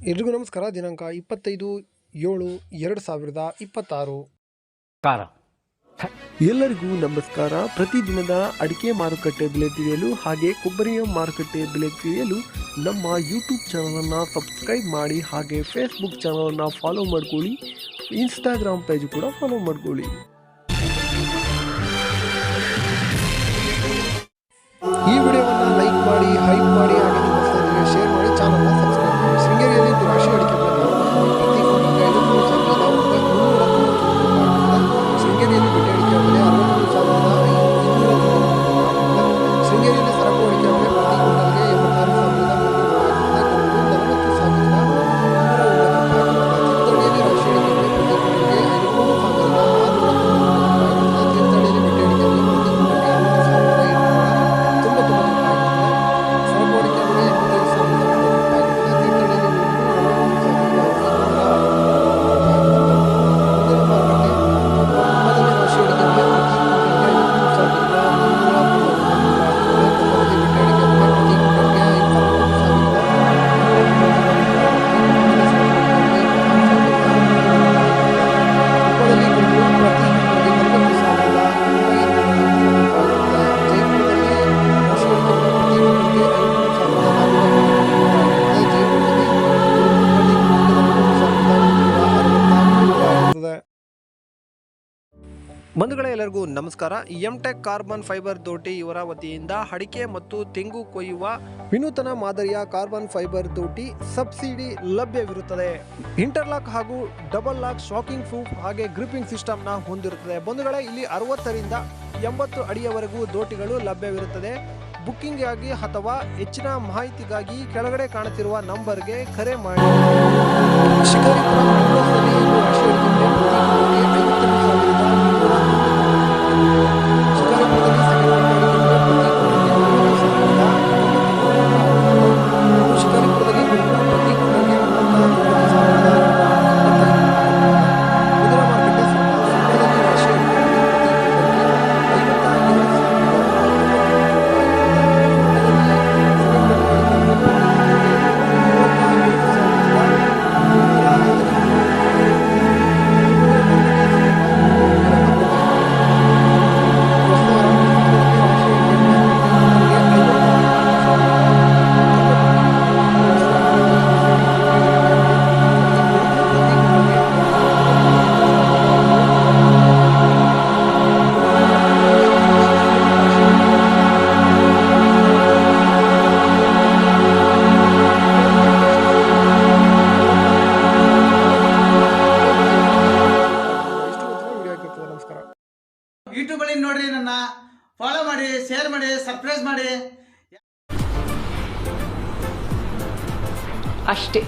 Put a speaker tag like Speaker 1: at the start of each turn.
Speaker 1: ಎಲ್ರಿಗೂ ನಮಸ್ಕಾರ. ದಿನಾಂಕ 25/7/2026 ಎಲ್ಲರಿಗೂ ನಮಸ್ಕಾರ. ಪ್ರತಿದಿನದ ಅಡಿಕೆ ಮಾರುಕಟ್ಟೆ ಬೆಲೆ ತಿಳಿಯಲು ಹಾಗೆ ಕೊಬ್ಬರಿಯ ಮಾರುಕಟ್ಟೆ ಬೆಲೆ ತಿಳಿಯಲು ನಮ್ಮ ಯೂಟ್ಯೂಬ್ ಚಾನಲನ್ನು ಸಬ್ಸ್ಕ್ರೈಬ್ ಮಾಡಿ, ಹಾಗೆ ಫೇಸ್ಬುಕ್ ಚಾನಲನ್ನು ಫಾಲೋ ಮಾಡ್ಕೊಳ್ಳಿ, ಇನ್ಸ್ಟಾಗ್ರಾಮ್ ಪೇಜ್ ಕೂಡ ಫಾಲೋ ಮಾಡ್ಕೊಳ್ಳಿ. ಈ ವಿಡಿಯೋವನ್ನು ಲೈಕ್ ಮಾಡಿ, ಹೈಪ್ ಮಾಡಿ, ಹಾಗೆ ನಿಮ್ಮ ಸ್ನೇಹಿತರಿಗೆ ಶೇರ್ ಮಾಡಿ, ಚಾನಲ್ನ ಸಬ್ಸ್ಕ್ರೈಬ್ ಮಾಡಿ. ಶೃಂಗೇರಿಯಲ್ಲಿ ರಾಶಿ ಅಡಿಕೆ ಬೆಲೆ ಪ್ರತಿ ಕ್ವಿಂಟಲ್ಗೆ 53,990 ಶೃಂಗೇರಿಯಲ್ಲಿ ಬಿಟ್ಟೆ ಅಡಿಕೆ ಬೆಲೆ 63,290. ಶೃಂಗೇರಿಯಲ್ಲಿ ಸರಕು ಅಡಿಕೆ ಬೆಲೆ ಪ್ರತಿ ಕ್ವಿಂಟಲ್ಗೆ 86,40,40,290. ರಾಶಿ ಅಡಿಕೆ ಬೆಲೆ ಪ್ರತಿ ಕ್ವಿಂಟಲ್ಗೆ 53,690. ಬಿಟ್ಟೆ ಅಡಿಕೆ ಬೆಲೆ ಪ್ರತಿ ಕ್ವಿಂಟಲ್ಗೆ 40,000. ಬಂಧುಗಳೇ, ಎಲ್ಲರಿಗೂ ನಮಸ್ಕಾರ. ಎಂಟೆಕ್ ಕಾರ್ಬನ್ ಫೈಬರ್ ದೋಟಿ ಇವರ ವತಿಯಿಂದ ಅಡಿಕೆ ಮತ್ತು ತೆಂಗು ಕೊಯ್ಯುವ ವಿನೂತನ ಮಾದರಿಯ ಕಾರ್ಬನ್ ಫೈಬರ್ ದೋಟಿ ಸಬ್ಸಿಡಿ ಲಭ್ಯವಿರುತ್ತದೆ. ಇಂಟರ್ಲಾಕ್ ಹಾಗೂ ಡಬಲ್ ಲಾಕ್ ಶಾಕಿಂಗ್ ಪ್ರೂಫ್ ಹಾಗೆ ಗ್ರಿಪ್ಪಿಂಗ್ ಸಿಸ್ಟಮ್ನ ಹೊಂದಿರುತ್ತದೆ. ಬಂಧುಗಳೇ, ಇಲ್ಲಿ 60ರಿಂದ 80 ಅಡಿಯವರೆಗೂ ದೋಟಿಗಳು ಲಭ್ಯವಿರುತ್ತದೆ. ಬುಕ್ಕಿಂಗ್ ಆಗಿ ಅಥವಾ ಹೆಚ್ಚಿನ ಮಾಹಿತಿಗಾಗಿ ಕೆಳಗಡೆ ಕಾಣುತ್ತಿರುವ ನಂಬರ್ಗೆ ಕರೆ ಮಾಡಿ.
Speaker 2: ಯೂಟ್ಯೂಬ್ ಅಲ್ಲಿ ನೋಡ್ರಿ, ನನ್ನ ಫಾಲೋ ಮಾಡಿ, ಶೇರ್ ಮಾಡಿ, ಸಬ್ಸ್ಕ್ರೈಬ್ ಮಾಡಿ
Speaker 3: ಅಷ್ಟೇ.